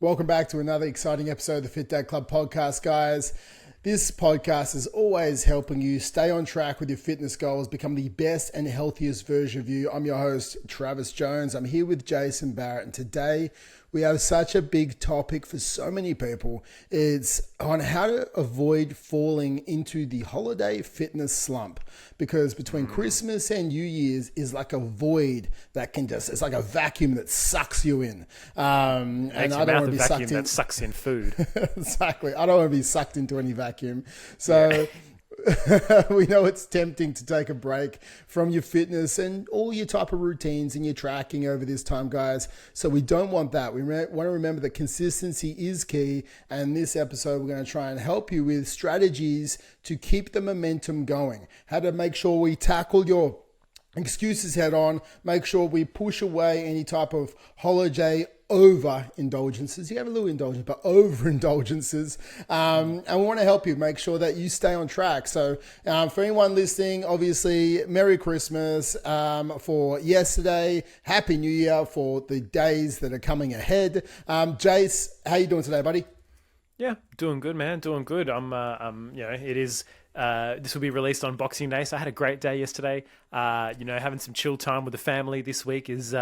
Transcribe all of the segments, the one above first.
Welcome back to another exciting episode of the Fit Dad Club podcast, guys. This podcast is always helping you stay on track with your fitness goals, become the best and healthiest version of you. I'm your host, Travis Jones. I'm here with Jason Barrett, and today we have such a big topic for so many people. It's on how to avoid falling into the holiday fitness slump, because between Christmas and New Year's is like a void that it's like a vacuum that sucks you in. And I don't want to be sucked in. That sucks in food. Exactly. I don't want to be sucked into any vacuum. So we know it's tempting to take a break from your fitness and all your type of routines and your tracking over this time, guys. So we don't want that. We want to remember that consistency is key. And this episode, we're going to try and help you with strategies to keep the momentum going. How to make sure we tackle your excuses head on, make sure we push away any type of holiday overindulgences. You have a little indulgence, but overindulgences. And we want to help you make sure that you stay on track. So for anyone listening, obviously, Merry Christmas for yesterday. Happy New Year for the days that are coming ahead. Jace, how you doing today, buddy? Yeah, doing good, man. Doing good. It is. This will be released on Boxing Day, so I had a great day yesterday. Having some chill time with the family this week is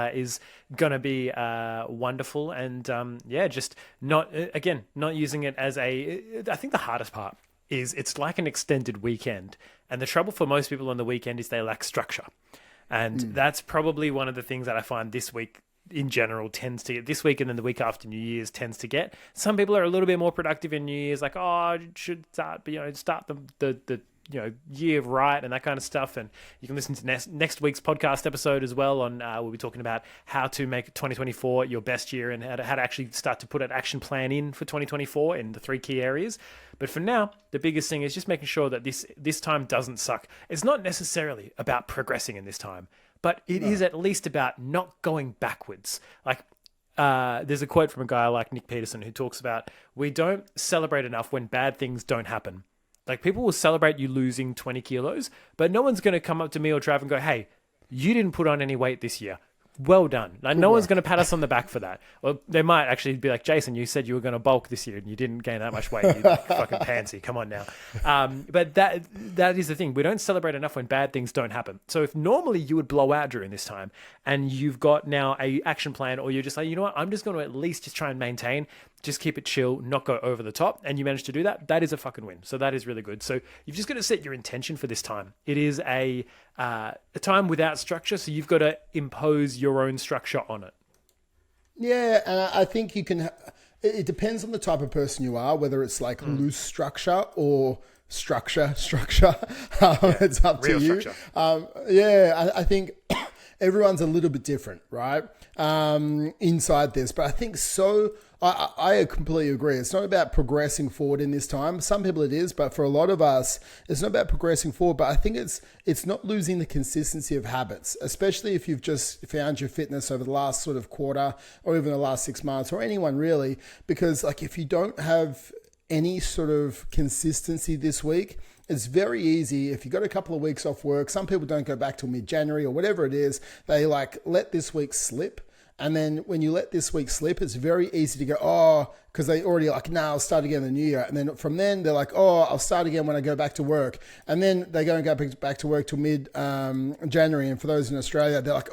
gonna be wonderful, and just not using it as I think the hardest part is it's like an extended weekend, and the trouble for most people on the weekend is they lack structure, and that's probably one of the things that I find this week in general tends to get this week, and then the week after New Year's tends to get. Some people are a little bit more productive in New Year's, like, I should start the year right and that kind of stuff. And you can listen to next week's podcast episode as well on we'll be talking about how to make 2024 your best year and how to actually start to put an action plan in for 2024 in the 3 key areas. But for now, the biggest thing is just making sure that this time doesn't suck. It's not necessarily about progressing in this time, but it is at least about not going backwards. Like, there's a quote from a guy like Nick Peterson who talks about, we don't celebrate enough when bad things don't happen. Like, people will celebrate you losing 20 kilos, but no one's going to come up to me or Trav and go, hey, you didn't put on any weight this year. Well done. Like, no one's going to pat us on the back for that. Well, they might actually be like, Jason, you said you were going to bulk this year and you didn't gain that much weight. You fucking pansy. Come on now. But that is the thing. We don't celebrate enough when bad things don't happen. So if normally you would blow out during this time and you've got now a action plan, or you're just like, you know what, I'm just going to at least just try and maintain, just keep it chill, not go over the top, and you manage to do that, that is a fucking win. So that is really good. So you've just got to set your intention for this time. It is a time without structure, so you've got to impose your own structure on it. Yeah, and I think you can. It depends on the type of person you are, whether it's like loose structure or structure. It's up to you. I think everyone's a little bit different, right? Inside this, but I think I completely agree. It's not about progressing forward in this time. Some people it is, but for a lot of us, it's not about progressing forward. But I think it's not losing the consistency of habits, especially if you've just found your fitness over the last sort of quarter or even the last 6 months, or anyone really, because like if you don't have any sort of consistency this week, it's very easy. If you got a couple of weeks off work, some people don't go back till mid-January or whatever it is. They like let this week slip. And then when you let this week slip, it's very easy to go, because they already like, I'll start again in the new year. And then from then they're like, I'll start again when I go back to work. And then they go back to work till mid-January. And for those in Australia, they're like,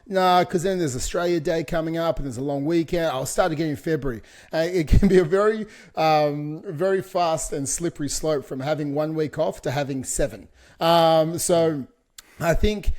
because then there's Australia Day coming up and there's a long weekend. I'll start again in February. It can be a very, very fast and slippery slope from having 1 week off to having 7. So I think,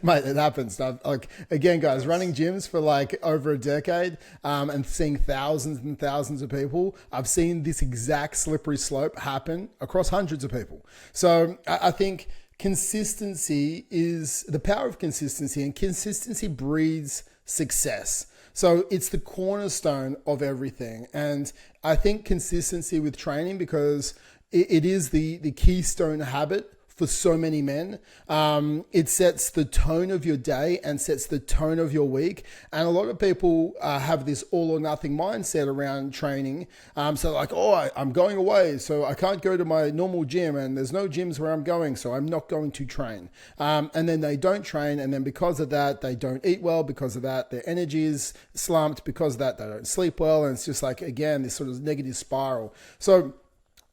mate, it happens. Like, again, guys, running gyms for like over a decade and seeing thousands and thousands of people, I've seen this exact slippery slope happen across hundreds of people. So I think consistency is the power of consistency, and consistency breeds success. So it's the cornerstone of everything. And I think consistency with training, because it is the keystone habit for so many men. It sets the tone of your day and sets the tone of your week. And a lot of people have this all or nothing mindset around training. So like, oh, I'm going away, so I can't go to my normal gym, and there's no gyms where I'm going, so I'm not going to train. And then they don't train, and then because of that, they don't eat well. Because of that, their energy is slumped. Because of that, they don't sleep well. And it's just like, again, this sort of negative spiral. So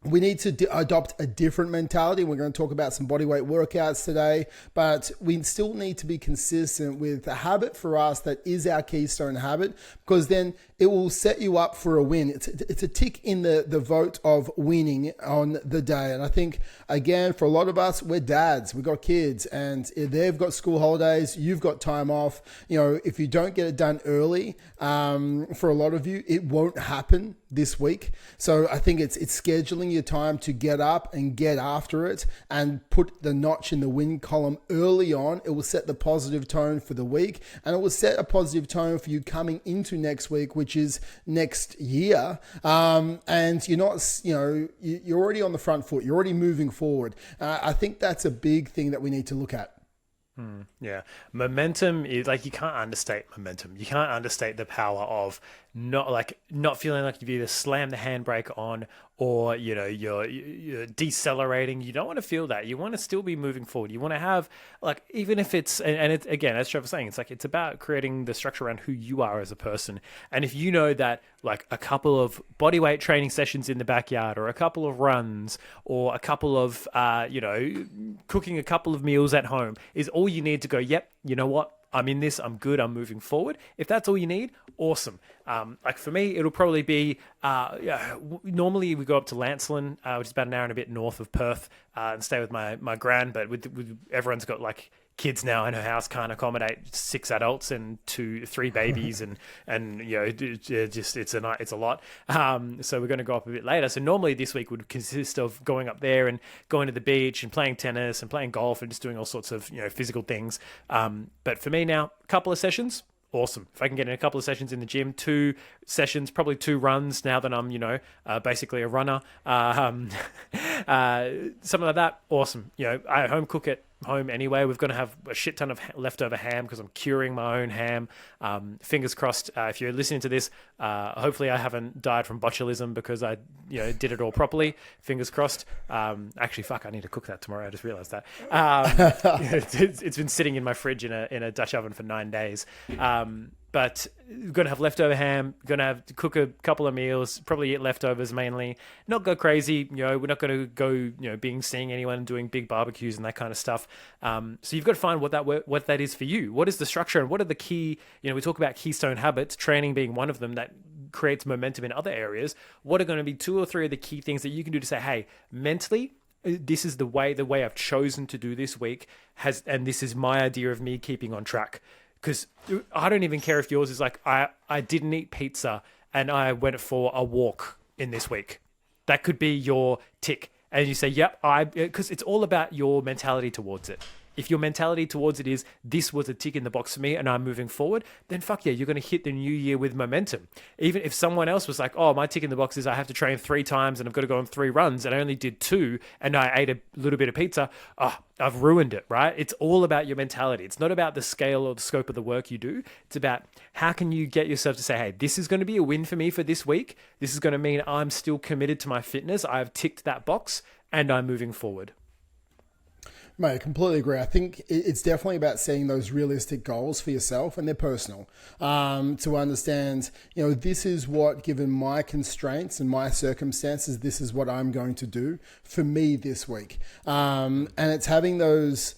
we need to adopt a different mentality. We're going to talk about some bodyweight workouts today, but we still need to be consistent with a habit for us that is our keystone habit, because then it will set you up for a win. It's a tick in the vote of winning on the day. And I think, again, for a lot of us, we're dads, we've got kids, and they've got school holidays, you've got time off. You know, if you don't get it done early, for a lot of you, it won't happen this week. So I think it's scheduling your time to get up and get after it and put the notch in the win column early on. It will set the positive tone for the week, and it will set a positive tone for you coming into next week, which is next year. And you're not, you're already on the front foot. You're already moving forward. I think that's a big thing that we need to look at. Yeah. Momentum is like, you can't understate momentum. You can't understate the power of not feeling like you've either slammed the handbrake on or, you're decelerating. You don't want to feel that. You want to still be moving forward. You want to have, like, even if it's, and it's, again, as Trevor's saying, it's about creating the structure around who you are as a person. And if you know that, like, a couple of bodyweight training sessions in the backyard, or a couple of runs, or a couple of, cooking a couple of meals at home is all you need to go, yep, you know what? I'm in this, I'm good, I'm moving forward. If that's all you need, awesome. Like for me, it'll probably be, normally we go up to Lancelin, which is about an hour and a bit north of Perth, and stay with my gran, but with everyone's got like kids now, and her house can't accommodate 6 adults and 3 babies, and it's a lot. So we're going to go up a bit later. So normally this week would consist of going up there and going to the beach and playing tennis and playing golf and just doing all sorts of physical things. But for me now, a couple of sessions. Awesome. If I can get in a couple of sessions in the gym, 2 sessions, probably 2 runs now that I'm, basically a runner, something like that. Awesome. I home cook at home anyway. We're going to have a shit ton of leftover ham because I'm curing my own ham. Fingers crossed. If you're listening to this, hopefully I haven't died from botulism because I, did it all properly. Fingers crossed. Actually, fuck, I need to cook that tomorrow. I just realized that. It's been sitting in my fridge in a Dutch oven for 9 days. But we're going to have leftover ham, going to have to cook a couple of meals, probably eat leftovers mainly, not go crazy. We're not going to go, seeing anyone doing big barbecues and that kind of stuff. So you've got to find what that is for you. What is the structure, and what are the key, we talk about keystone habits, training being one of them that creates momentum in other areas. What are going to be 2 or 3 of the key things that you can do to say, hey, mentally, this is the way I've chosen to do this week and this is my idea of me keeping on track. Because I don't even care if yours is like, I didn't eat pizza and I went for a walk in this week. That could be your tick. And you say, yep, because it's all about your mentality towards it. If your mentality towards it is, this was a tick in the box for me and I'm moving forward, then fuck yeah, you're going to hit the new year with momentum. Even if someone else was like, oh, my tick in the box is I have to train 3 times and I've got to go on 3 runs and I only did 2 and I ate a little bit of pizza, I've ruined it, right? It's all about your mentality. It's not about the scale or the scope of the work you do. It's about how can you get yourself to say, hey, this is going to be a win for me for this week. This is going to mean I'm still committed to my fitness. I've ticked that box and I'm moving forward. Mate, I completely agree. I think it's definitely about setting those realistic goals for yourself, and they're personal. To understand, this is what, given my constraints and my circumstances, this is what I'm going to do for me this week. And it's having those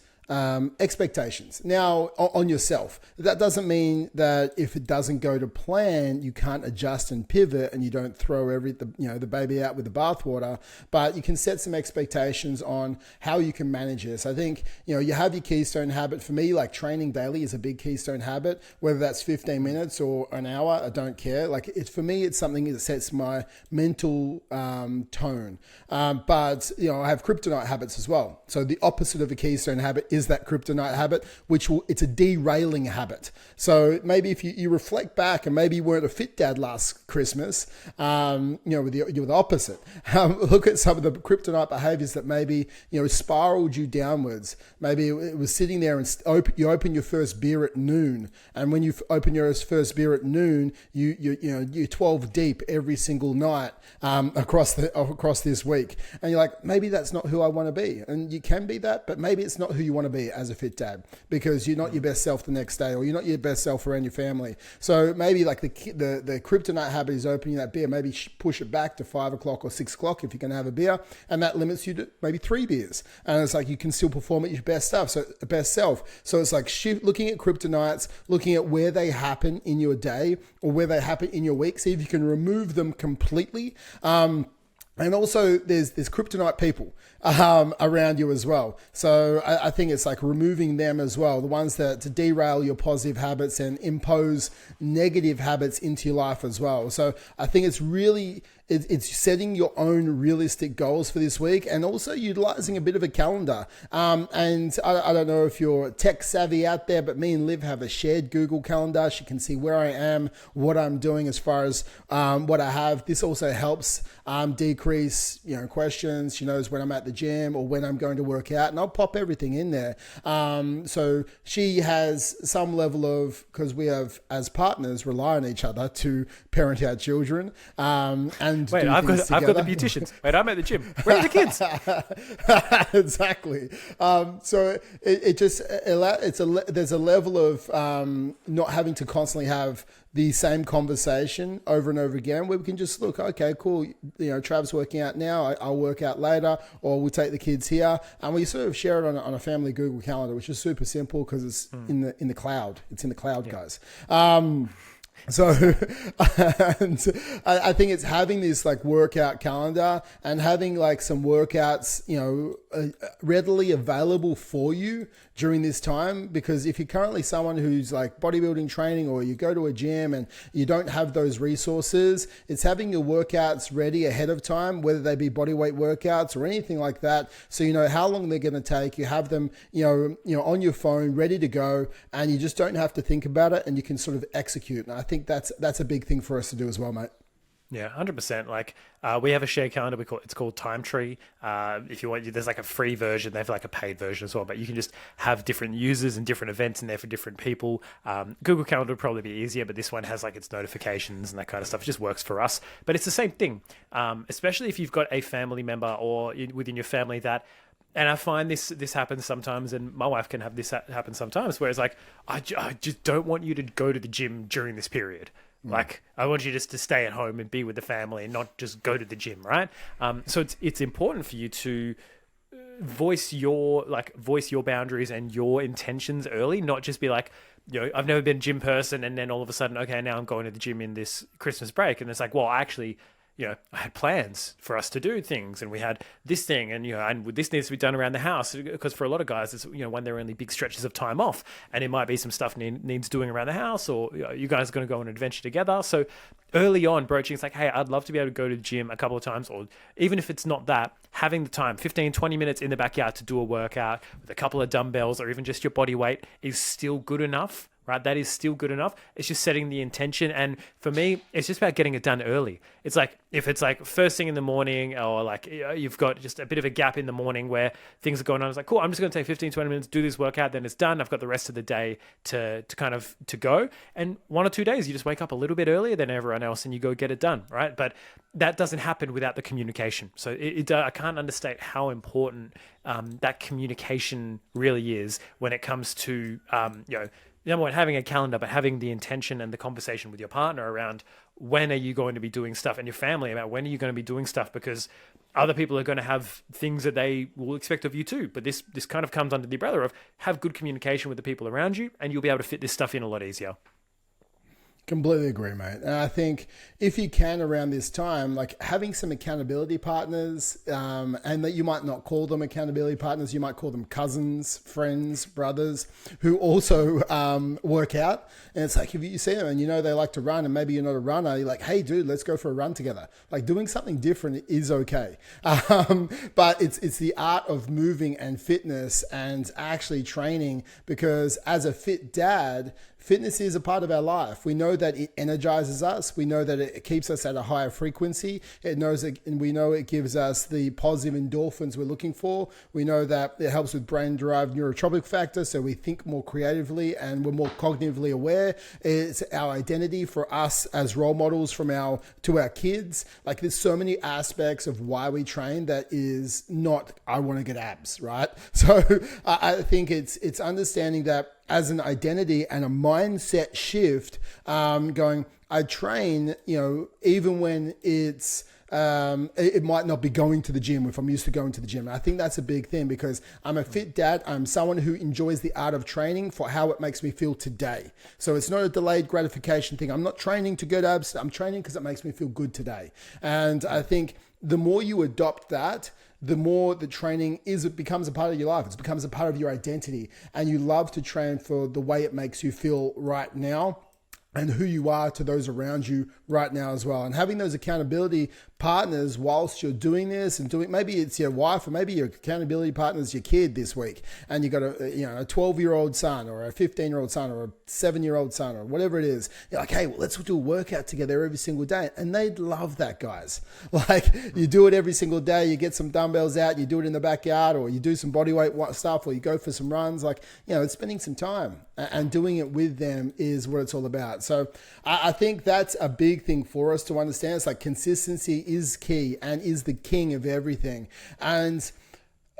expectations now on yourself. That doesn't mean that if it doesn't go to plan, you can't adjust and pivot and you don't throw the baby out with the bathwater, but you can set some expectations on how you can manage this. I think, you have your keystone habit. For me, like training daily is a big keystone habit, whether that's 15 minutes or an hour, I don't care. Like for me, it's something that sets my mental tone. But I have kryptonite habits as well. So the opposite of a keystone habit is that kryptonite habit, it's a derailing habit. So maybe if you reflect back and maybe you weren't a fit dad last Christmas, you're the opposite. Look at some of the kryptonite behaviors that maybe, spiraled you downwards. Maybe it was sitting there and you open your first beer at noon. And when you open your first beer at noon, you're 12 deep every single night across this week. And you're like, maybe that's not who I want to be. And you can be that, but maybe it's not who you want to be as a fit dad, because you're not your best self the next day, or you're not your best self around your family. So maybe like the kryptonite habit is opening that beer. Maybe push it back to 5 o'clock or 6 o'clock if you're going to have a beer, and that limits you to maybe 3 beers. And it's like you can still perform at your best self. So it's like looking at kryptonites, looking at where they happen in your day or where they happen in your week. See if you can remove them completely. And also there's kryptonite people around you as well. So I think it's like removing them as well. The ones that to derail your positive habits and impose negative habits into your life as well. So I think it's setting your own realistic goals for this week, and also utilizing a bit of a calendar. And I don't know if you're tech savvy out there, but me and Liv have a shared Google calendar. She can see where I am, what I'm doing as far as what I have. This also helps decrease questions. She knows when I'm at the gym or when I'm going to work out, and I'll pop everything in there. So she has some level of, because we have as partners rely on each other to parent our children. And wait, I've got the beauticians. Wait, I'm at the gym. Where are the kids? Exactly. So there's a level of not having to constantly have the same conversation over and over again, where we can just look, okay, cool, Trav's working out now, I'll work out later, or we'll take the kids here, and we sort of share it on a family Google calendar, which is super simple because it's in the cloud. It's in the cloud, guys. So, and I think it's having this like workout calendar and having like some workouts, readily available for you during this time. Because if you're currently someone who's like bodybuilding training, or you go to a gym and you don't have those resources, it's having your workouts ready ahead of time, whether they be bodyweight workouts or anything like that. So you know how long they're going to take. You have them, on your phone, ready to go, and you just don't have to think about it, and you can sort of execute. And I think that's a big thing for us to do as well, mate. Yeah, 100%. Like we have a share calendar. It's called Time Tree. If you want, there's like a free version. They have like a paid version as well, but you can just have different users and different events in there for different people. Google Calendar would probably be easier, but this one has like its notifications and that kind of stuff. It just works for us. But it's the same thing, especially if you've got a family member or within your family that. And I find this happens sometimes, and my wife can have this happen sometimes, where it's like, I just don't want you to go to the gym during this period. Like, I want you just to stay at home and be with the family and not just go to the gym, right? So it's important for you to voice your boundaries and your intentions early, not just be like, I've never been a gym person, and then all of a sudden, okay, now I'm going to the gym in this Christmas break. And it's like, well, actually, I had plans for us to do things, and we had this thing, and and this needs to be done around the house, because for a lot of guys, it's when they're only big stretches of time off, and it might be some stuff needs doing around the house, or you guys are going to go on an adventure together. So early on, broaching, it's like, hey, I'd love to be able to go to the gym a couple of times, or even if it's not that, having the time, 15, 20 minutes in the backyard to do a workout with a couple of dumbbells or even just your body weight is still good enough. Right, that is still good enough. It's just setting the intention, and for me, it's just about getting it done early. It's like if it's like first thing in the morning, or like you've got just a bit of a gap in the morning where things are going on. It's like, cool, I'm just going to take 15, 20 minutes, do this workout, then it's done. I've got the rest of the day to go. And 1 or 2 days, you just wake up a little bit earlier than everyone else and you go get it done, right? But that doesn't happen without the communication. So I can't understate how important that communication really is when it comes to number one, having a calendar, but having the intention and the conversation with your partner around when are you going to be doing stuff, and your family about when are you going to be doing stuff, because other people are going to have things that they will expect of you too. But this kind of comes under the umbrella of have good communication with the people around you, and you'll be able to fit this stuff in a lot easier. Completely agree, mate. And I think if you can around this time, like having some accountability partners, and that you might not call them accountability partners, you might call them cousins, friends, brothers who also work out. And it's like if you see them and you know they like to run and maybe you're not a runner, you're like, hey, dude, let's go for a run together. Like doing something different is okay. But it's the art of moving and fitness and actually training, because as a fit dad, fitness is a part of our life. We know that it energizes us. We know that it keeps us at a higher frequency. We know it gives us the positive endorphins we're looking for. We know that it helps with brain-derived neurotropic factor, so we think more creatively and we're more cognitively aware. It's our identity for us as role models to our kids. Like there's so many aspects of why we train that is not, I want to get abs, right? So I think it's understanding that as an identity and a mindset shift, going, I train, even when it might not be going to the gym if I'm used to going to the gym. I think that's a big thing, because I'm a fit dad. I'm someone who enjoys the art of training for how it makes me feel today. So it's not a delayed gratification thing. I'm not training to get abs. I'm training because it makes me feel good today. And I think the more you adopt that, the more the training it becomes a part of your life. It becomes a part of your identity, and you love to train for the way it makes you feel right now and who you are to those around you right now as well. And having those accountability partners whilst you're doing this and maybe it's your wife, or maybe your accountability partner is your kid this week, and you got a 12-year-old son or a 15-year-old son or a 7-year-old son or whatever it is. You're like, hey, well, let's do a workout together every single day. And they'd love that, guys. Like you do it every single day, you get some dumbbells out, you do it in the backyard, or you do some body weight stuff, or you go for some runs. Like, it's spending some time and doing it with them is what it's all about. So I think that's a big thing for us to understand. It's like consistency is key and is the king of everything. And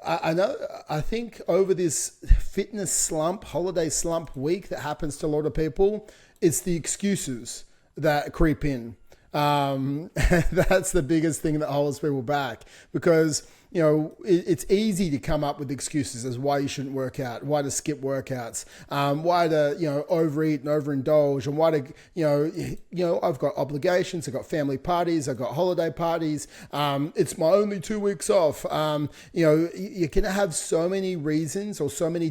I think over this fitness slump, holiday slump week that happens to a lot of people, it's the excuses that creep in. That's the biggest thing that holds people back, because it's easy to come up with excuses as why you shouldn't work out, why to skip workouts, why to overeat and overindulge, and why to I've got obligations, I've got family parties, I've got holiday parties, it's my only 2 weeks off. You can have so many reasons, or so many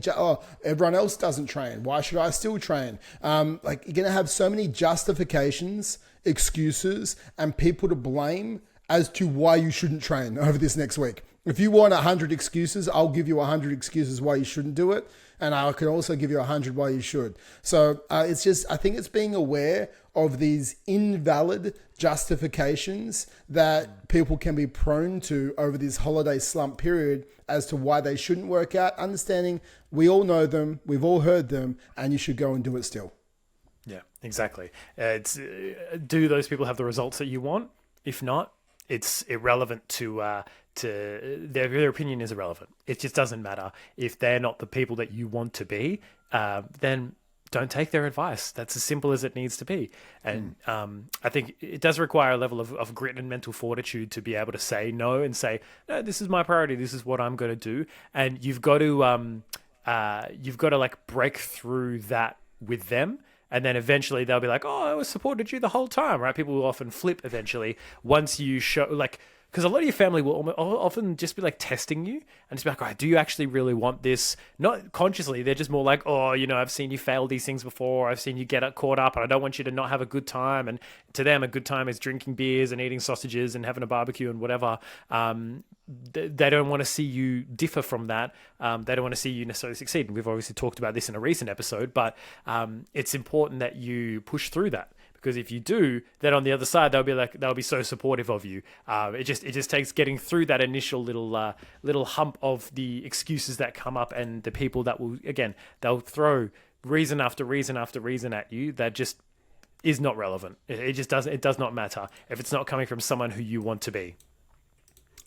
everyone else doesn't train, why should I still train? You're gonna have so many justifications, excuses, and people to blame as to why you shouldn't train over this next week. If you want 100 excuses, I'll give you 100 excuses why you shouldn't do it. And I can also give you 100 why you should. So I think it's being aware of these invalid justifications that people can be prone to over this holiday slump period as to why they shouldn't work out. Understanding we all know them, we've all heard them, and you should go and do it still. Yeah, exactly. Do those people have the results that you want? If not, it's irrelevant to their opinion is irrelevant. It just doesn't matter. If they're not the people that you want to be, then don't take their advice. That's as simple as it needs to be. And I think it does require a level of grit and mental fortitude to be able to say no and say, no, this is my priority. This is what I'm going to do. And you've got to like break through that with them. And then eventually they'll be like, oh, I supported you the whole time, right? People will often flip eventually once you show, because a lot of your family will often just be like testing you and just be like, all right, do you actually really want this? Not consciously. They're just more like, oh, I've seen you fail these things before. I've seen you get caught up, and I don't want you to not have a good time. And to them, a good time is drinking beers and eating sausages and having a barbecue and whatever. They don't want to see you differ from that. They don't want to see you necessarily succeed. And we've obviously talked about this in a recent episode, but it's important that you push through that. Because if you do, then on the other side, they'll be so supportive of you. It just takes getting through that initial little hump of the excuses that come up, and the people that they'll throw reason after reason after reason at you that just is not relevant. It does not matter if it's not coming from someone who you want to be.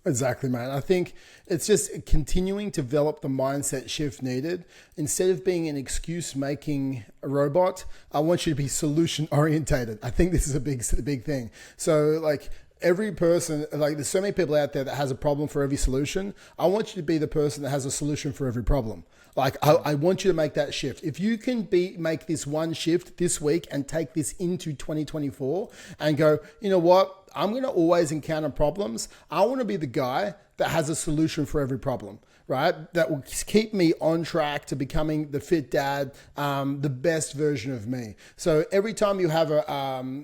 Exactly, man. I think it's just continuing to develop the mindset shift needed. Instead of being an excuse-making robot, I want you to be solution-orientated. I think this is a big thing. So, every person, like there's so many people out there that has a problem for every solution. I want you to be the person that has a solution for every problem. Like I want you to make that shift. If you can make this one shift this week and take this into 2024 and go, you know what? I'm going to always encounter problems. I want to be the guy that has a solution for every problem, right? That will keep me on track to becoming the fit dad, the best version of me. So every time you have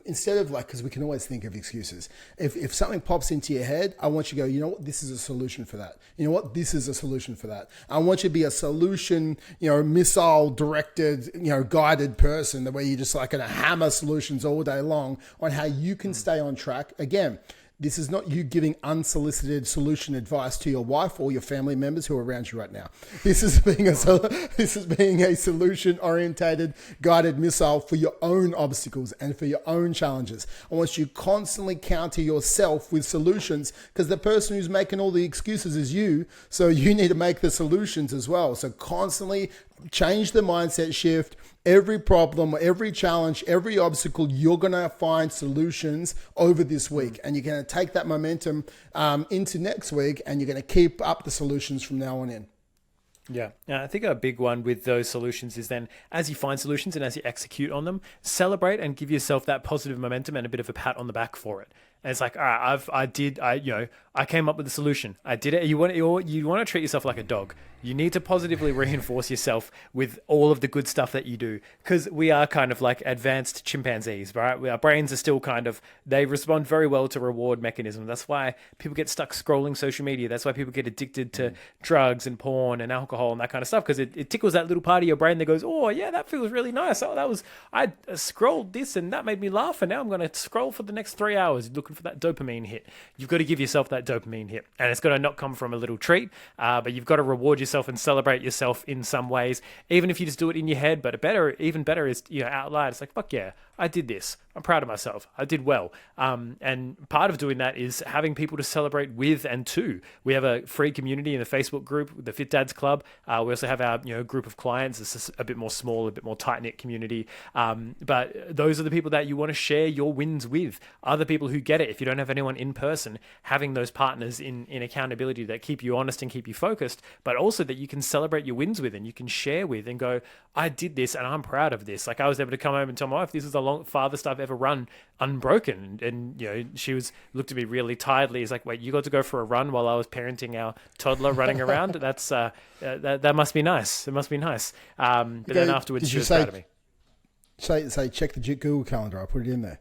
instead of like, because we can always think of excuses. If something pops into your head, I want you to go, you know what, this is a solution for that. You know what, this is a solution for that. I want you to be a solution, missile directed, guided person, the way you're just like going to hammer solutions all day long on how you can stay on track. Again, this is not you giving unsolicited solution advice to your wife or your family members who are around you right now. This is being a solution-orientated, guided missile for your own obstacles and for your own challenges. I want you to constantly counter yourself with solutions because the person who's making all the excuses is you. So you need to make the solutions as well. So constantly change the mindset shift. Every problem, every challenge, every obstacle, you're going to find solutions over this week. And you're going to take that momentum into next week and you're going to keep up the solutions from now on in. Yeah. I think a big one with those solutions is then as you find solutions and as you execute on them, celebrate and give yourself that positive momentum and a bit of a pat on the back for it. And it's like, all right, I came up with a solution. I did it. You want to treat yourself like a dog. You need to positively reinforce yourself with all of the good stuff that you do, because we are kind of like advanced chimpanzees, right? Our brains are still they respond very well to reward mechanisms. That's why people get stuck scrolling social media. That's why people get addicted to drugs and porn and alcohol and that kind of stuff, because it tickles that little part of your brain that goes, oh yeah, that feels really nice. Oh, I scrolled this and that made me laugh, and now I'm going to scroll for the next 3 hours looking for that dopamine hit. You've got to give yourself that dopamine hit, and it's got to not come from a little treat, but you've got to reward yourself and celebrate yourself in some ways, even if you just do it in your head. But even better is out loud. It's like, fuck yeah, I did this. I'm proud of myself. I did well. And part of doing that is having people to celebrate with and to. We have a free community in the Facebook group, the Fit Dads Club. We also have our group of clients. It's a bit more small, a bit more tight-knit community. But those are the people that you want to share your wins with. Other people who get it. If you don't have anyone in person, having those partners in accountability that keep you honest and keep you focused, but also that you can celebrate your wins with and you can share with and go, I did this and I'm proud of this. Like I was able to come home and tell my wife, this is the farthest I've ever run unbroken. And she looked at me really tiredly. He's like, wait, you got to go for a run while I was parenting our toddler running around? That's that must be nice. It must be nice. But then afterwards, she was proud of me. Say check the Google calendar. I put it in there.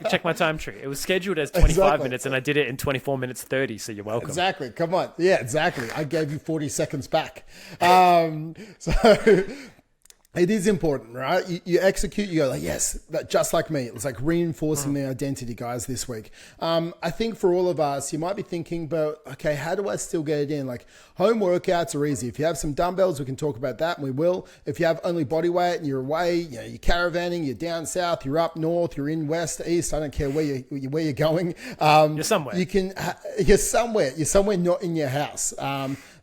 Check my time tree. It was scheduled as 25 minutes and I did it in 24 minutes 30. So you're welcome. Exactly. Come on. Yeah, exactly. I gave you 40 seconds back. So it is important, right? You execute, you go like, yes, just like me. It's like reinforcing the identity, guys, this week. I think for all of us, you might be thinking, but okay, how do I still get it in? Like home workouts are easy. If you have some dumbbells, we can talk about that, and we will. If you have only body weight and you're away, you're caravanning, you're down south, you're up north, you're in west, east, I don't care where you're going. You're somewhere. You're somewhere. You're somewhere not in your house.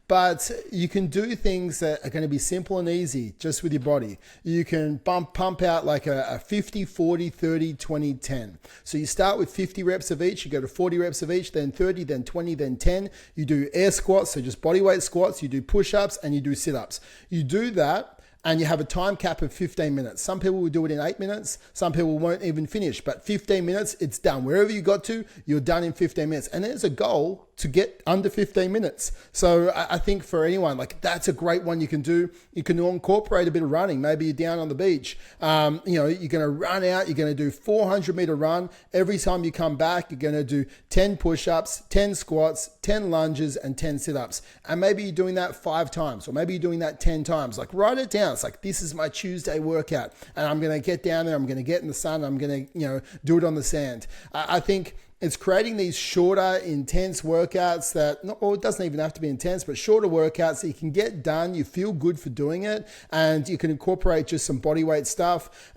But you can do things that are going to be simple and easy just with your body. You can pump out like a 50, 40, 30, 20, 10. So you start with 50 reps of each, you go to 40 reps of each, then 30, then 20, then 10. You do air squats, so just body weight squats. You do push-ups and you do sit-ups. You do that and you have a time cap of 15 minutes. Some people will do it in 8 minutes. Some people won't even finish, but 15 minutes, it's done. Wherever you got to, you're done in 15 minutes. And there's a goal to get under 15 minutes. So I think for anyone, like that's a great one you can do. You can incorporate a bit of running. Maybe you're down on the beach. You're going to run out. You're going to do 400-meter run. Every time you come back, you're going to do 10 push-ups, 10 squats, 10 lunges, and 10 sit-ups. And maybe you're doing that 5 times, or maybe you're doing that 10 times. Like write it down. It's like, this is my Tuesday workout, and I'm going to get down there. I'm going to get in the sun. I'm going to, do it on the sand. I think it's creating these shorter, intense workouts it doesn't even have to be intense, but shorter workouts that you can get done. You feel good for doing it, and you can incorporate just some body weight stuff.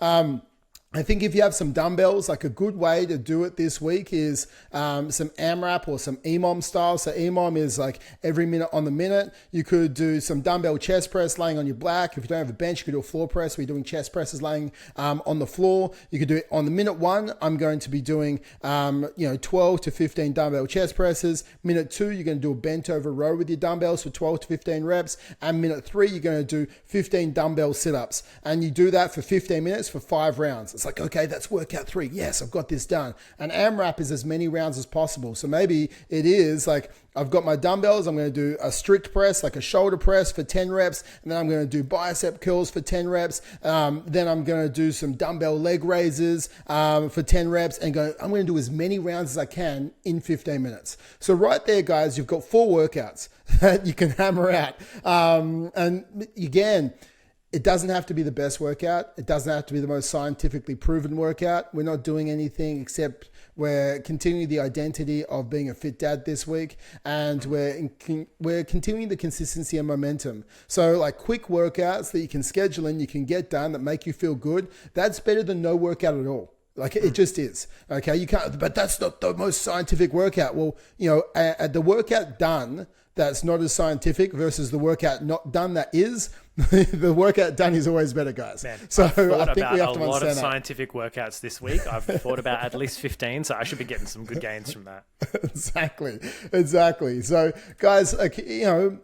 I think if you have some dumbbells, like a good way to do it this week is some AMRAP or some EMOM style. So EMOM is like every minute on the minute. You could do some dumbbell chest press laying on your back. If you don't have a bench, you could do a floor press where you're doing chest presses laying on the floor. You could do it on the minute 1. I'm going to be doing 12 to 15 dumbbell chest presses. Minute 2, you're going to do a bent over row with your dumbbells for 12 to 15 reps. And minute 3, you're going to do 15 dumbbell sit-ups. And you do that for 15 minutes for 5 rounds. It's like, okay, that's workout 3. Yes, I've got this done. And AMRAP is as many rounds as possible. So maybe it is like, I've got my dumbbells. I'm going to do a strict press, like a shoulder press for 10 reps. And then I'm going to do bicep curls for 10 reps. Then I'm going to do some dumbbell leg raises for 10 reps. And I'm going to do as many rounds as I can in 15 minutes. So right there, guys, you've got 4 workouts that you can hammer out. And again, it doesn't have to be the best workout. It doesn't have to be the most scientifically proven workout. We're not doing anything except we're continuing the identity of being a fit dad this week, and we're continuing the consistency and momentum. So like quick workouts that you can schedule in, you can get done, that make you feel good. That's better than no workout at all. Like it just is. Okay, you can't. But that's not the most scientific workout. Well, the workout done that's not as scientific versus the workout not done that is, the workout done is always better, guys. Man, so I've thought I think about we have a to lot of understand that. scientific workouts this week. I've thought about at least 15, so I should be getting some good gains from that. Exactly. So guys,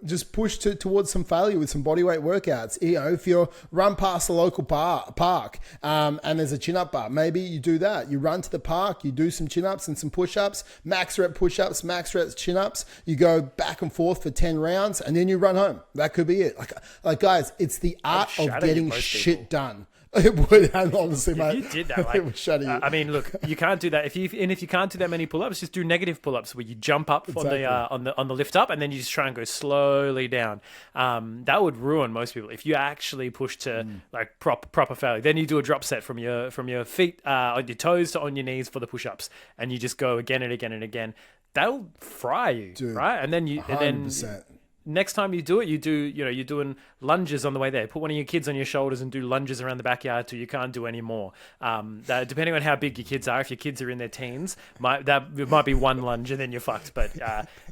just push towards some failure with some bodyweight workouts. If you run past the local park and there's a chin-up bar, maybe you do that. You run to the park, you do some chin-ups and some push-ups, max rep push-ups, max rep chin-ups. You go back and forth for 10 rounds and then you run home. That could be it. Like guys, it's the art of getting shit done. It would, and honestly, mate. You did that. Like, it would shatter you. I mean, look, you can't do that. If you can't do that many pull-ups, just do negative pull-ups where you jump up Exactly. on the lift up, and then you just try and go slowly down. That would ruin most people if you actually push to like proper failure. Then you do a drop set from your feet on your toes to on your knees for the push-ups, and you just go again and again and again. That'll fry you, Dude, right? And then 100%. Next time you do it, you're doing lunges on the way there. Put one of your kids on your shoulders and do lunges around the backyard till you can't do any more. Depending on how big your kids are, if your kids are in their teens, it might be one lunge and then you're fucked. But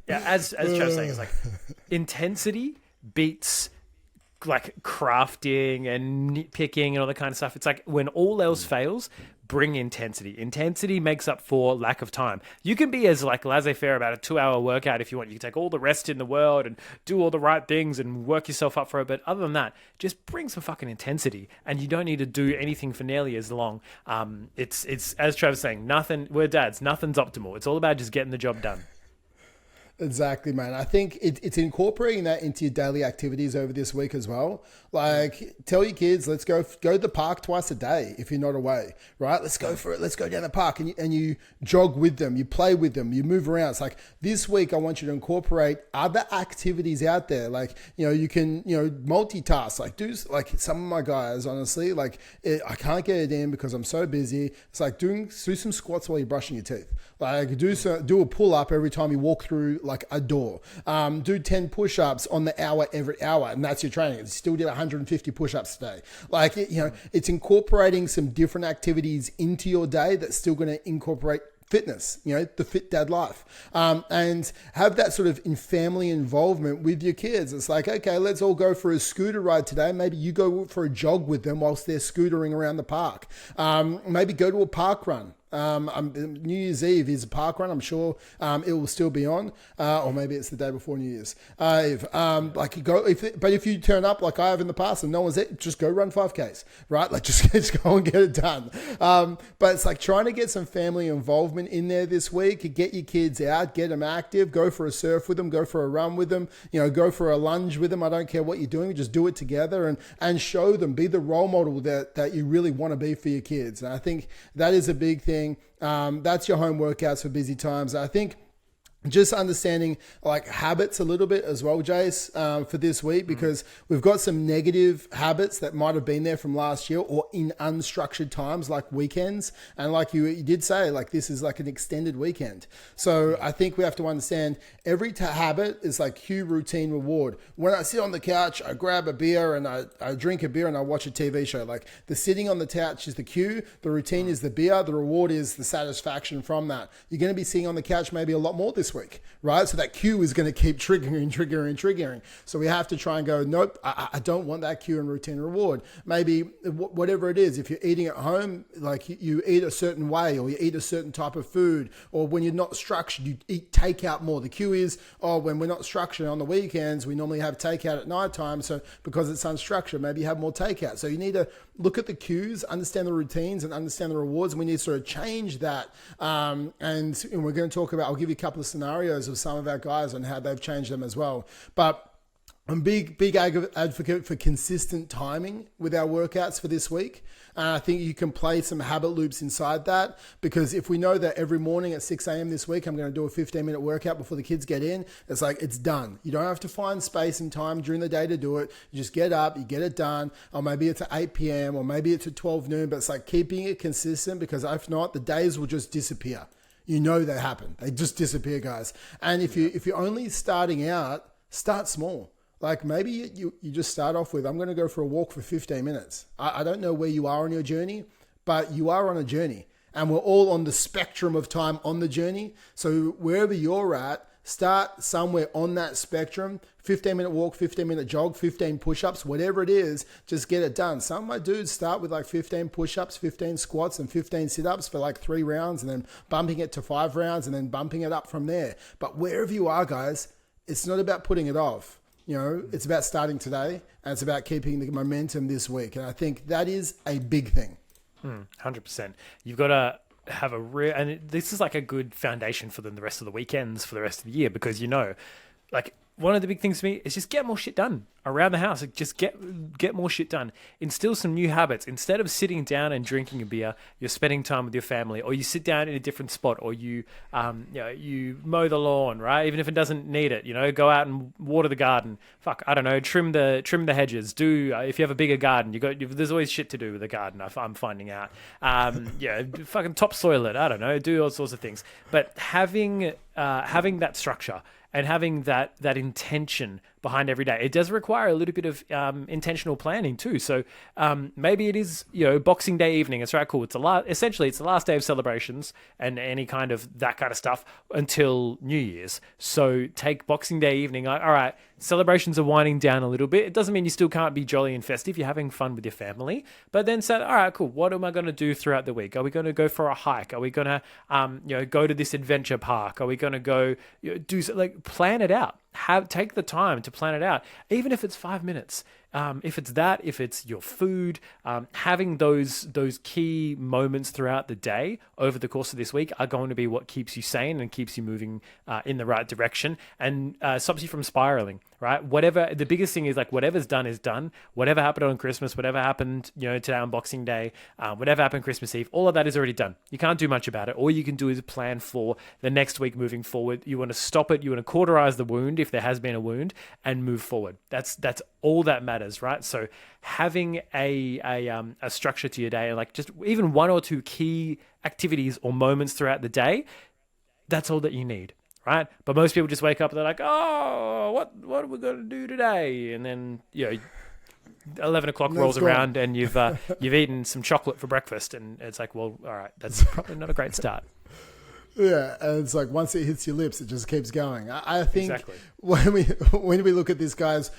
as Trevor's saying, it's like intensity beats like crafting and nitpicking and all that kind of stuff. It's like when all else fails, bring intensity. Intensity makes up for lack of time. You can be as like laissez-faire about a 2-hour workout if you want. You can take all the rest in the world and do all the right things and work yourself up for it. But other than that, just bring some fucking intensity, and you don't need to do anything for nearly as long. It's as Trevor's saying, we're dads. Nothing's optimal. It's all about just getting the job done. Exactly, man. I think it's incorporating that into your daily activities over this week as well. Like, tell your kids, let's go to the park twice a day if you're not away, right? Let's go for it. Let's go down the park and you jog with them, you play with them, you move around. It's like this week I want you to incorporate other activities out there. Like, you can, multitask. Like, do like some of my guys, honestly, like I can't get it in because I'm so busy. It's like do some squats while you're brushing your teeth. Like do a pull up every time you walk through like a door. Do 10 push-ups on the hour every hour, and that's your training. You still did 150 push-ups today. Like, it's incorporating some different activities into your day that's still going to incorporate fitness, the fit dad life, and have that sort of in family involvement with your kids. It's like, okay, let's all go for a scooter ride today. Maybe you go for a jog with them whilst they're scootering around the park. Maybe go to a park run. New Year's Eve is a park run. I'm sure it will still be on, or maybe it's the day before New Year's Eve. But if you turn up like I have in the past and no one's there, just go run 5Ks, right? Like just go and get it done. But it's like trying to get some family involvement in there this week. Get your kids out, get them active, go for a surf with them, go for a run with them, go for a lunge with them. I don't care what you're doing, just do it together and show them, be the role model that you really want to be for your kids. And I think that is a big thing. That's your home workouts for busy times. I think just understanding like habits a little bit as well, Jace, for this week, because we've got some negative habits that might have been there from last year or in unstructured times like weekends. And like you did say, like this is like an extended weekend. So I think we have to understand every habit is like cue, routine, reward. When I sit on the couch, I grab a beer and I drink a beer and I watch a TV show. Like the sitting on the couch is the cue, the routine is the beer, the reward is the satisfaction from that. You're going to be sitting on the couch maybe a lot more this week, right? So that cue is going to keep triggering. So we have to try and go, nope, I don't want that cue and routine reward. Maybe whatever it is, if you're eating at home, like you eat a certain way or you eat a certain type of food, or when you're not structured, you eat takeout more. The cue is, when we're not structured on the weekends, we normally have takeout at night time. So because it's unstructured, maybe you have more takeout. So you need to look at the cues, understand the routines and understand the rewards. And we need to sort of change that. And we're going to talk about, I'll give you a couple of scenarios of some of our guys and how they've changed them as well. But I'm big advocate for consistent timing with our workouts for this week. I think you can play some habit loops inside that, because if we know that every morning at 6 a.m. this week, I'm going to do a 15-minute workout before the kids get in, it's like, it's done. You don't have to find space and time during the day to do it. You just get up, you get it done, or maybe it's at 8 p.m. or maybe it's at 12 noon, but it's like keeping it consistent, because if not, the days will just disappear. You know they happen. They just disappear, guys. And if you're only starting out, start small. Like maybe you just start off with, I'm going to go for a walk for 15 minutes. I don't know where you are on your journey, but you are on a journey. And we're all on the spectrum of time on the journey. So wherever you're at, start somewhere on that spectrum. 15-minute walk, 15-minute jog, 15 push-ups, whatever it is, just get it done. Some of my dudes start with like 15 push-ups, 15 squats, and 15 sit-ups for like 3 rounds, and then bumping it to 5 rounds, and then bumping it up from there. But wherever you are, guys, it's not about putting it off. You know, it's about starting today, and it's about keeping the momentum this week. And I think that is a big thing. 100%. You've got to have and this is like a good foundation for the rest of the weekends, for the rest of the year, because like one of the big things for me is just get more shit done around the house. Like just get more shit done. Instill some new habits. Instead of sitting down and drinking a beer, you're spending time with your family, or you sit down in a different spot, or you mow the lawn, right? Even if it doesn't need it, go out and water the garden. I don't know, trim the hedges. If you have a bigger garden, there's always shit to do with the garden. I'm finding out. Fucking topsoil it. I don't know, do all sorts of things. But having that structure and having that intention behind every day, it does require a little bit of intentional planning too. So maybe it is Boxing Day evening. It's right, cool. Essentially it's the last day of celebrations and any kind of that kind of stuff until New Year's. So take Boxing Day evening. All right, celebrations are winding down a little bit. It doesn't mean you still can't be jolly and festive. You're having fun with your family, but then say, all right, cool. What am I going to do throughout the week? Are we going to go for a hike? Are we going to go to this adventure park? Are we going to go plan it out? Take the time to plan it out, even if it's 5 minutes. If it's your food, having those key moments throughout the day over the course of this week are going to be what keeps you sane and keeps you moving in the right direction, and stops you from spiraling, right? The biggest thing is like whatever's done is done. Whatever happened on Christmas, whatever happened, today on Boxing Day, whatever happened Christmas Eve, all of that is already done. You can't do much about it. All you can do is plan for the next week moving forward. You want to stop it. You want to cauterize the wound if there has been a wound and move forward. That's all that matters, right? So having a structure to your day, like just even 1 or 2 key activities or moments throughout the day, that's all that you need, right? But most people just wake up and they're like, oh, what are we going to do today? And then 11 o'clock rolls around and you've eaten some chocolate for breakfast, and it's like, well, all right, that's probably not a great start. Yeah, and it's like once it hits your lips, it just keeps going. I think exactly. when we look at this, guys,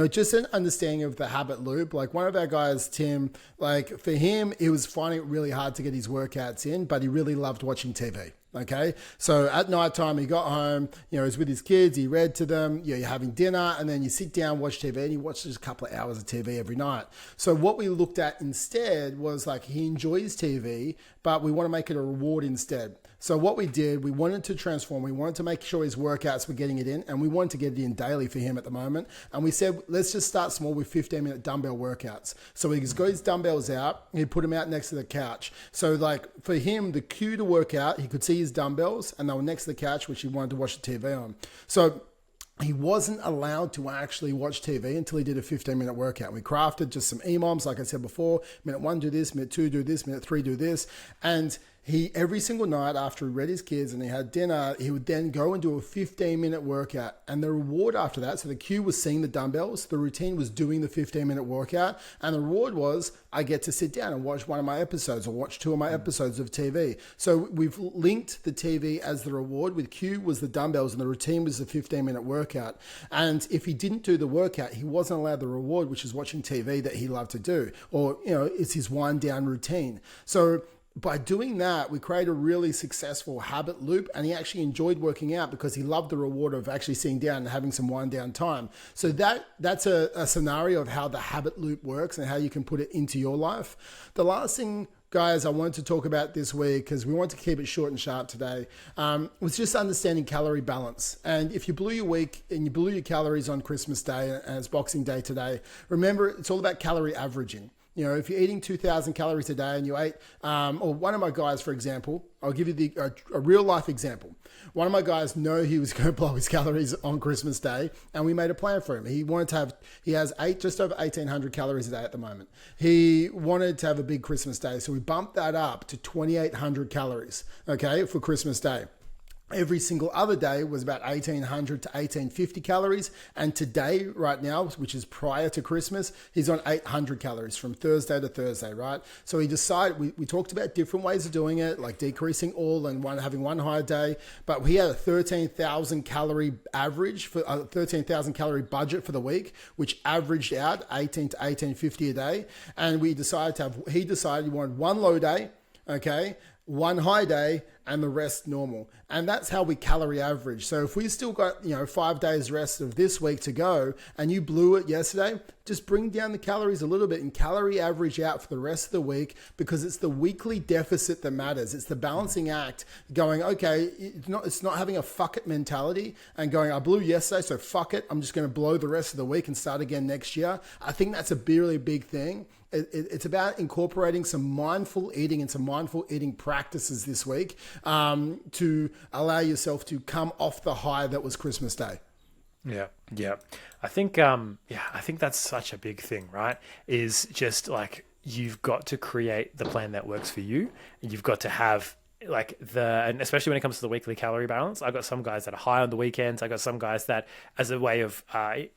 just an understanding of the habit loop. Like one of our guys, Tim, like for him, it was finding it really hard to get his workouts in, but he really loved watching TV. Okay, so at night time, he got home, he was with his kids, he read to them, you're having dinner, and then you sit down, watch TV, and he watches a couple of hours of TV every night. So what we looked at instead was like he enjoys TV, but we want to make it a reward instead. So what we did, we wanted to transform. We wanted to make sure his workouts were getting it in, and we wanted to get it in daily for him at the moment. And we said, let's just start small with 15-minute dumbbell workouts. So he's got his dumbbells out. He put them out next to the couch. So like for him, the cue to work out, he could see his dumbbells, and they were next to the couch, which he wanted to watch the TV on. So he wasn't allowed to actually watch TV until he did a 15-minute workout. We crafted just some EMOMs, like I said before. Minute 1, do this. Minute 2, do this. Minute 3, do this. And he, every single night after he read his kids and he had dinner, he would then go and do a 15-minute workout. And the reward after that, so the cue was seeing the dumbbells, the routine was doing the 15-minute workout, and the reward was I get to sit down and watch one of my episodes or watch 2 of my episodes of TV. So we've linked the TV as the reward. With cue was the dumbbells and the routine was the 15-minute workout. And if he didn't do the workout, he wasn't allowed the reward, which is watching TV that he loved to do, or, you know, it's his wind down routine. So by doing that, we created a really successful habit loop, and he actually enjoyed working out because he loved the reward of actually sitting down and having some wind down time. So that's a scenario of how the habit loop works and how you can put it into your life. The last thing, guys, I wanted to talk about this week, because we want to keep it short and sharp today, was just understanding calorie balance. And if you blew your week and you blew your calories on Christmas Day and it's Boxing Day today, remember, it's all about calorie averaging. You know, if you're eating 2,000 calories a day and you ate, or one of my guys, for example, I'll give you a real life example. One of my guys know he was going to blow his calories on Christmas Day, and we made a plan for him. He has just over 1,800 calories a day at the moment. He wanted to have a big Christmas Day, so we bumped that up to 2,800 calories, okay, for Christmas Day. Every single other day was about 1,800 to 1,850 calories. And today, right now, which is prior to Christmas, he's on 800 calories from Thursday to Thursday, right? So he decided, we talked about different ways of doing it, like decreasing all and having one higher day. But he had a 13,000 calorie average, for a 13,000 calorie budget for the week, which averaged out 18 to 1,850 a day. And he decided he wanted one low day, okay, one high day, and the rest normal. And that's how we calorie average. So if we still got, 5 days rest of this week to go and you blew it yesterday, just bring down the calories a little bit and calorie average out for the rest of the week, because it's the weekly deficit that matters. It's the balancing act going, okay, it's not having a fuck it mentality and going, I blew yesterday, so fuck it, I'm just going to blow the rest of the week and start again next year. I think that's a really big thing. It's about incorporating some mindful eating and some mindful eating practices this week to allow yourself to come off the high that was Christmas Day. Yeah. I think that's such a big thing, right? Is just like, you've got to create the plan that works for you, and you've got to have and especially when it comes to the weekly calorie balance. I've got some guys that are high on the weekends. I've got some guys that, as a way of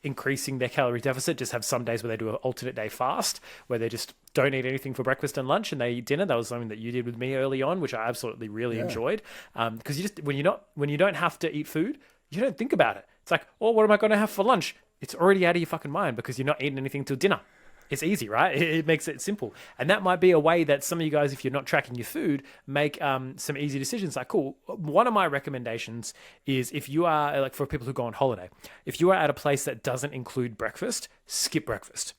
increasing their calorie deficit, just have some days where they do an alternate day fast, where they just don't eat anything for breakfast and lunch and they eat dinner. That was something that you did with me early on, which I absolutely really enjoyed. Because you just, when you don't have to eat food, you don't think about it. It's like, oh, what am I going to have for lunch? It's already out of your fucking mind because you're not eating anything till dinner. It's easy, right? It makes it simple. And that might be a way that some of you guys, if you're not tracking your food, make some easy decisions. Like, cool. One of my recommendations is, if you are, like, for people who go on holiday, if you are at a place that doesn't include breakfast, skip breakfast.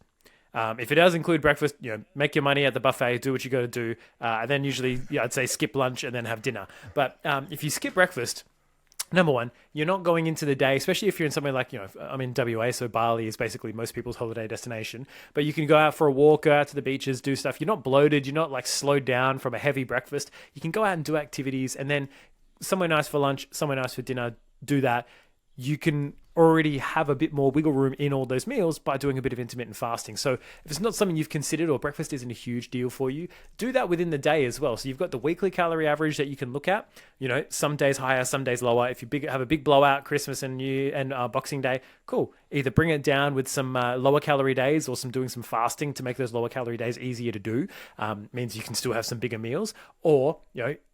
If it does include breakfast, make your money at the buffet, do what you got to do. And then usually, I'd say skip lunch and then have dinner. But if you skip breakfast, number one, you're not going into the day, especially if you're in somewhere like, I'm in WA, so Bali is basically most people's holiday destination. But you can go out for a walk, go out to the beaches, do stuff. You're not bloated. You're not like slowed down from a heavy breakfast. You can go out and do activities, and then somewhere nice for lunch, somewhere nice for dinner, do that. You can already have a bit more wiggle room in all those meals by doing a bit of intermittent fasting. So if it's not something you've considered, or breakfast isn't a huge deal for you, do that within the day as well. So you've got the weekly calorie average that you can look at, some days higher, some days lower. If you have a big blowout, Christmas and Boxing Day, cool. Either bring it down with some lower calorie days, or doing some fasting to make those lower calorie days easier to do. Means you can still have some bigger meals, or,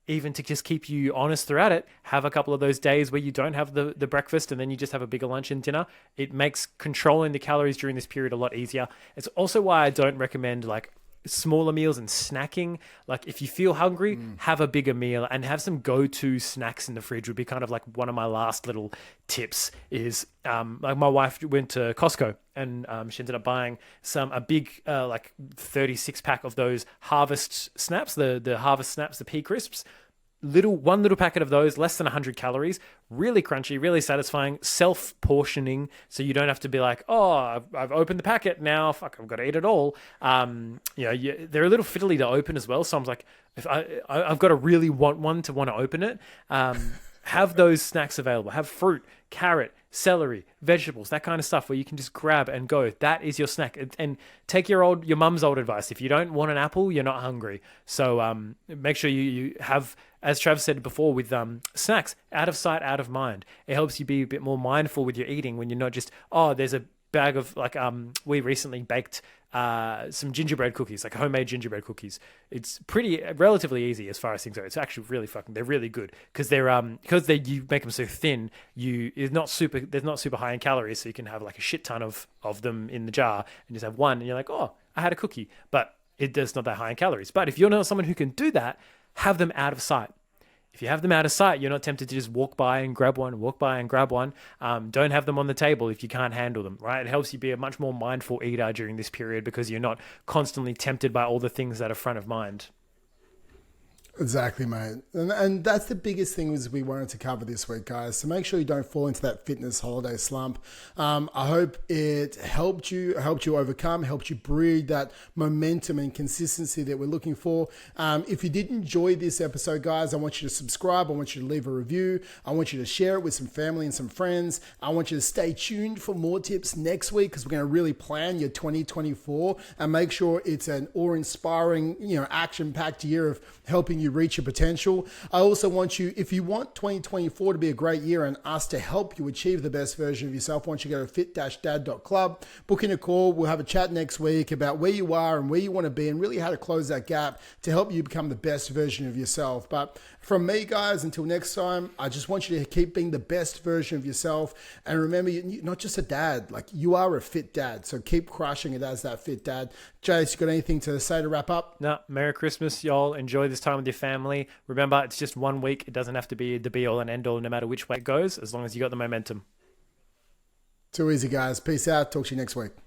even to just keep you honest throughout it, have a couple of those days where you don't have the breakfast and then you just have a bigger lunch and dinner. It makes controlling the calories during this period a lot easier. It's also why I don't recommend smaller meals and snacking. Like, if you feel hungry, have a bigger meal and have some go-to snacks in the fridge. Would be kind of like one of my last little tips is, my wife went to Costco and she ended up buying a big 36 pack of those Harvest snaps, the Harvest snaps, the pea crisps. one little packet of those, less than 100 calories, really crunchy, really satisfying, self-portioning, so you don't have to be like, oh, I've opened the packet now, fuck, I've got to eat it all. They're a little fiddly to open as well, so I'm like, if I've got to really want one to want to open it. Have those snacks available. Have fruit, carrot, celery, vegetables, that kind of stuff where you can just grab and go. That is your snack. And take your mum's old advice. If you don't want an apple, you're not hungry. So make sure you have, as Trav said before, with snacks, out of sight, out of mind. It helps you be a bit more mindful with your eating when you're not just, oh, there's a bag of, like, we recently baked some gingerbread cookies, like homemade gingerbread cookies. It's relatively easy as far as things go. It's actually they're really good because you make them so thin. There's not super high in calories, so you can have like a shit ton of them in the jar and just have one, and you're like, oh, I had a cookie, but it's not that high in calories. But if you're not someone who can do that, have them out of sight. If you have them out of sight, you're not tempted to just walk by and grab one. Don't have them on the table if you can't handle them, right? It helps you be a much more mindful eater during this period because you're not constantly tempted by all the things that are front of mind. Exactly, mate. And that's the biggest thing was we wanted to cover this week, guys. So make sure you don't fall into that fitness holiday slump. I hope it helped you overcome, helped you breed that momentum and consistency that we're looking for. If you did enjoy this episode, guys, I want you to subscribe. I want you to leave a review. I want you to share it with some family and some friends. I want you to stay tuned for more tips next week because we're going to really plan your 2024 and make sure it's an awe-inspiring, action-packed year of helping you reach your potential. I also want you, if you want 2024 to be a great year and us to help you achieve the best version of yourself, I want you to go to fit-dad.club, book in a call. We'll have a chat next week about where you are and where you want to be and really how to close that gap to help you become the best version of yourself. But from me, guys, until next time, I just want you to keep being the best version of yourself. And remember, you're not just a dad, like you are a fit dad. So keep crushing it as that fit dad. Jace, you got anything to say to wrap up? No, Merry Christmas, y'all. Enjoy this time with your family. Remember, it's just 1 week. It doesn't have to be the be all and end all no matter which way it goes, as long as you got the momentum. Too easy, guys. Peace out. Talk to you next week.